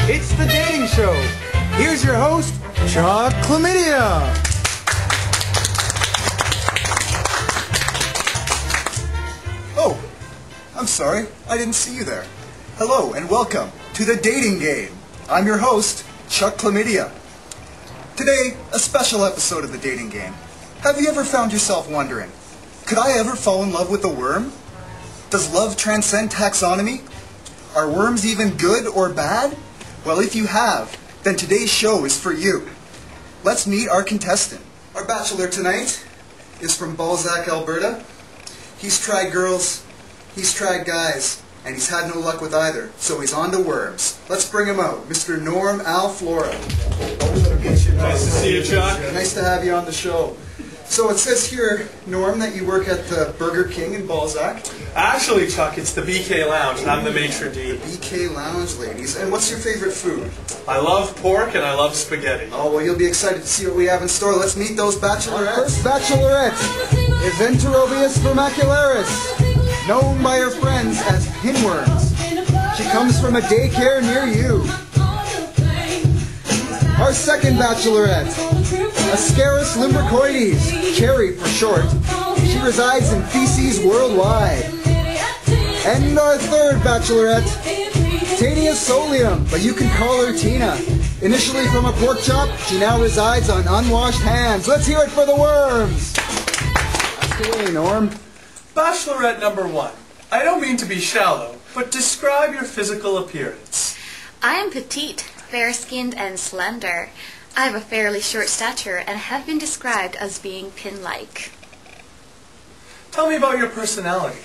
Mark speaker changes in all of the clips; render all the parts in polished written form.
Speaker 1: It's the dating show. Here's your host, Chuck Chlamydia.
Speaker 2: Oh, I'm sorry. I didn't see you there. Hello and welcome to the dating game. I'm your host, Chuck Chlamydia. Today, a special episode of the dating game. Have you ever found yourself wondering, could I ever fall in love with a worm? Does love transcend taxonomy? Are worms even good or bad? Well, if you have, then today's show is for you. Let's meet our contestant. Our bachelor tonight is from Balzac, Alberta. He's tried girls, he's tried guys, and he's had no luck with either, so he's on to worms. Let's bring him out, Mr. Norm Al Flora.
Speaker 3: Nice to see you, Chuck.
Speaker 2: Nice to have you on the show. So it says here, Norm, that you work at the Burger King in Balzac.
Speaker 3: Actually, Chuck, it's the BK Lounge, and I'm the maitre d'.
Speaker 2: BK Lounge, ladies. And what's your favorite food?
Speaker 3: I love pork and I love spaghetti.
Speaker 2: Oh, well, you'll be excited to see what we have in store. Let's meet those bachelorettes. Our first bachelorette is Enterobius vermacularis, known by her friends as pinworms. She comes from a daycare near you. Our second bachelorette, Ascaris lumbricoides, Cherry for short. She resides in feces worldwide. And our third bachelorette, Tania Solium, but you can call her Tina. Initially from a pork chop, she now resides on unwashed hands. Let's hear it for the worms. Ask away, Norm.
Speaker 3: Bachelorette number 1. I don't mean to be shallow, but describe your physical appearance.
Speaker 4: I am petite, fair-skinned, and slender. I have a fairly short stature and have been described as being pin-like.
Speaker 3: Tell me about your personality.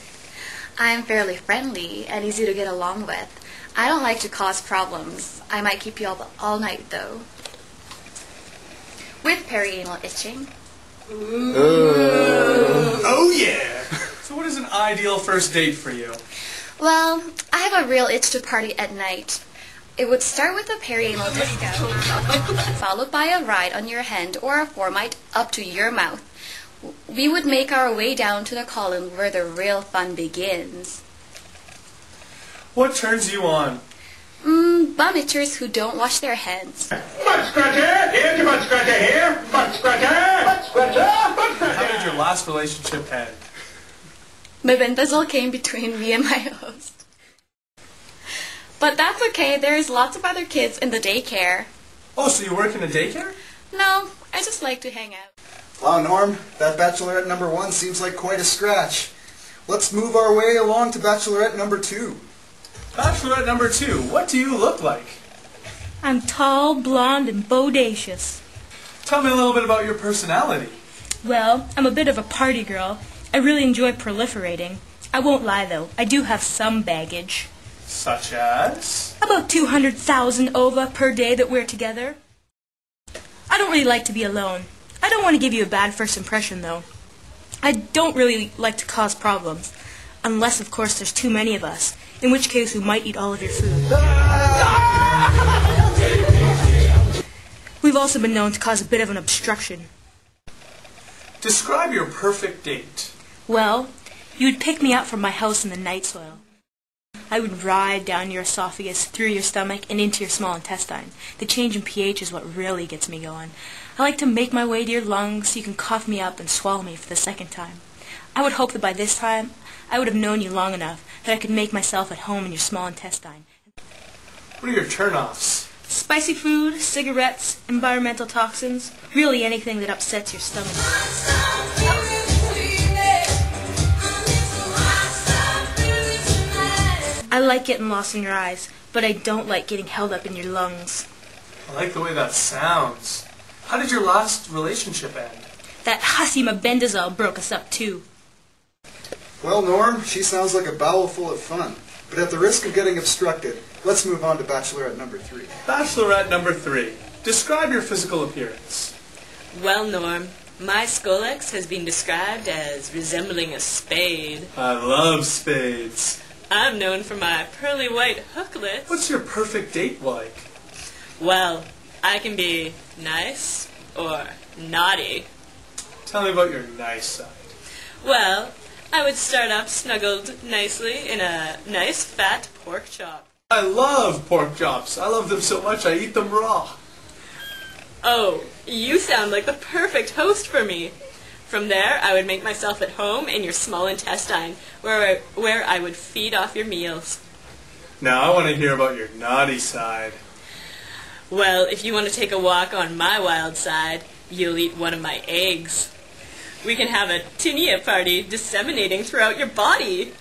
Speaker 4: I am fairly friendly and easy to get along with. I don't like to cause problems. I might keep you up all night, though. With perianal itching.
Speaker 3: Oh yeah! So what is an ideal first date for you?
Speaker 4: Well, I have a real itch to party at night. It would start with a perianal disco, followed by a ride on your hand or a formite up to your mouth. We would make our way down to the column where the real fun begins.
Speaker 3: What turns you on?
Speaker 4: Bum itchers who don't wash their hands.
Speaker 5: Butt scratcher! Here's your butt scratcher here! Butt scratcher! Butt scratcher! Butt scratcher!
Speaker 3: How did your last relationship end?
Speaker 4: My bimboozle came between me and my host. But that's okay, there's lots of other kids in the daycare.
Speaker 3: Oh, so you work in a daycare?
Speaker 4: No, I just like to hang out.
Speaker 2: Wow, Norm, that bachelorette number 1 seems like quite a scratch. Let's move our way along to bachelorette number 2.
Speaker 3: Bachelorette number 2, what do you look like?
Speaker 6: I'm tall, blonde, and bodacious.
Speaker 3: Tell me a little bit about your personality.
Speaker 6: Well, I'm a bit of a party girl. I really enjoy proliferating. I won't lie, though. I do have some baggage.
Speaker 3: Such as?
Speaker 6: About 200,000 ova per day that we're together. I don't really like to be alone. I don't want to give you a bad first impression, though. I don't really like to cause problems. Unless, of course, there's too many of us. In which case, we might eat all of your food. We've also been known to cause a bit of an obstruction.
Speaker 3: Describe your perfect date.
Speaker 6: Well, you would pick me up from my house in the night soil. I would ride down your esophagus, through your stomach, and into your small intestine. The change in pH is what really gets me going. I like to make my way to your lungs so you can cough me up and swallow me for the second time. I would hope that by this time, I would have known you long enough that I could make myself at home in your small intestine.
Speaker 3: What are your turn-offs?
Speaker 6: Spicy food, cigarettes, environmental toxins, really anything that upsets your stomach. I like getting lost in your eyes, but I don't like getting held up in your lungs.
Speaker 3: I like the way that sounds. How did your last relationship end?
Speaker 6: That hussy mabendazole broke us up too.
Speaker 2: Well, Norm, she sounds like a bowel full of fun. But at the risk of getting obstructed, let's move on to bachelorette number 3.
Speaker 3: Bachelorette number 3. Describe your physical appearance.
Speaker 7: Well, Norm, my scolex has been described as resembling a spade.
Speaker 3: I love spades.
Speaker 7: I'm known for my pearly white hooklets.
Speaker 3: What's your perfect date like?
Speaker 7: Well, I can be nice or naughty.
Speaker 3: Tell me about your nice side.
Speaker 7: Well, I would start off snuggled nicely in a nice fat pork chop.
Speaker 3: I love pork chops. I love them so much I eat them raw.
Speaker 7: Oh, you sound like the perfect host for me. From there, I would make myself at home in your small intestine, where I would feed off your meals.
Speaker 3: Now I want to hear about your naughty side.
Speaker 7: Well, if you want to take a walk on my wild side, you'll eat one of my eggs. We can have a tinea party disseminating throughout your body.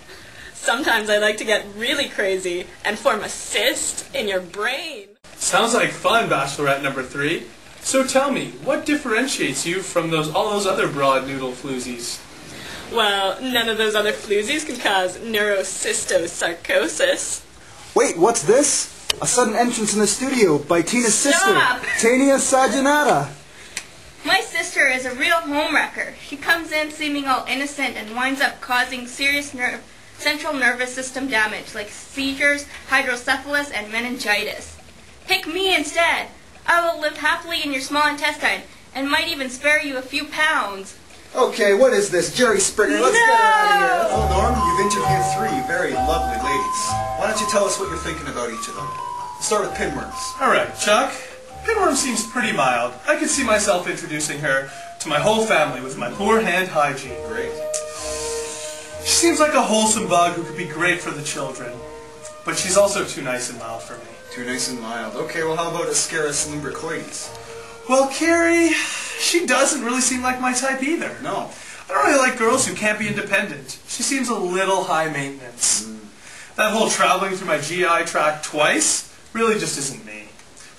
Speaker 7: Sometimes I like to get really crazy and form a cyst in your brain.
Speaker 3: Sounds like fun, Bachelorette number 3. So tell me, what differentiates you from all those other broad noodle floozies?
Speaker 7: Well, none of those other floozies can cause neurocystosarcosis.
Speaker 2: Wait, what's this? A sudden entrance in the studio by Tina's
Speaker 8: Stop!
Speaker 2: sister, Tania Sajanata.
Speaker 8: My sister is a real homewrecker. She comes in seeming all innocent and winds up causing serious central nervous system damage like seizures, hydrocephalus, and meningitis. Pick me instead. I will live happily in your small intestine and might even spare you a few pounds.
Speaker 2: Okay, what is this? Jerry Springer, let's get her out of here. Oh, Norm, you've interviewed 3 very lovely ladies. Why don't you tell us what you're thinking about each of them? Start with Pinworms.
Speaker 3: All right, Chuck. Pinworm seems pretty mild. I could see myself introducing her to my whole family with my poor hand hygiene.
Speaker 2: Great.
Speaker 3: She seems like a wholesome bug who could be great for the children. But she's also too nice and mild for me.
Speaker 2: Too nice and mild. Okay, well, how about Ascaris lumbricoides?
Speaker 3: Well, Carrie, she doesn't really seem like my type either.
Speaker 2: No.
Speaker 3: I don't really like girls who can't be independent. She seems a little high maintenance. That whole traveling through my GI tract twice really just isn't me.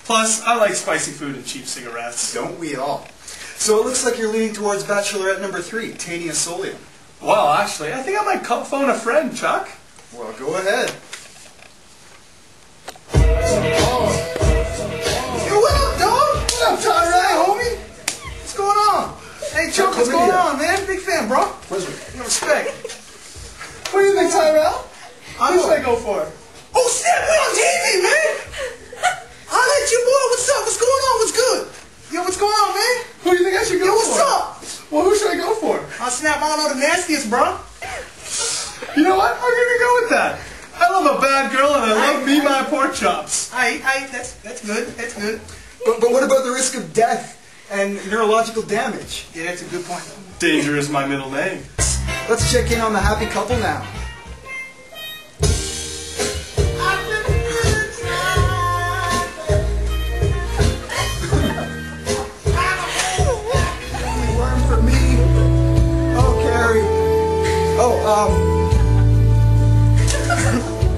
Speaker 3: Plus, I like spicy food and cheap cigarettes.
Speaker 2: Don't we all? So it looks like you're leaning towards Bachelorette number 3, Tania Solium.
Speaker 3: Well, actually, I think I might phone a friend, Chuck.
Speaker 2: Well, go ahead.
Speaker 1: Yo, what up, dog? What up, Tyrell, homie? What's going on? Hey, Chuck, what's going on, man? Big fan, bro.
Speaker 2: Pleasure.
Speaker 1: No respect. What do you think, Tyrell?
Speaker 3: Who should I go for?
Speaker 1: Oh, snap, we're on TV, man. Holla at you, boy. What's up? What's going on? What's good? Yo, what's going on, man?
Speaker 3: Who do you think I should go
Speaker 1: Yo,
Speaker 3: for?
Speaker 1: what's up?
Speaker 3: Well, who should I go for?
Speaker 1: I'll snap, I don't know the nastiest, bro.
Speaker 3: You know what? I'm gonna go with that. I love a bad girl and I love me my pork chops.
Speaker 1: That's good. That's good.
Speaker 2: But what about the risk of death and neurological damage?
Speaker 1: Yeah, that's a good point.
Speaker 3: Danger is my middle name.
Speaker 2: Let's check in on the happy couple now.
Speaker 1: Worm for me.
Speaker 2: Oh, Carrie.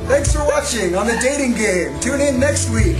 Speaker 2: Thanks for watching on The Dating Game. Tune in next week.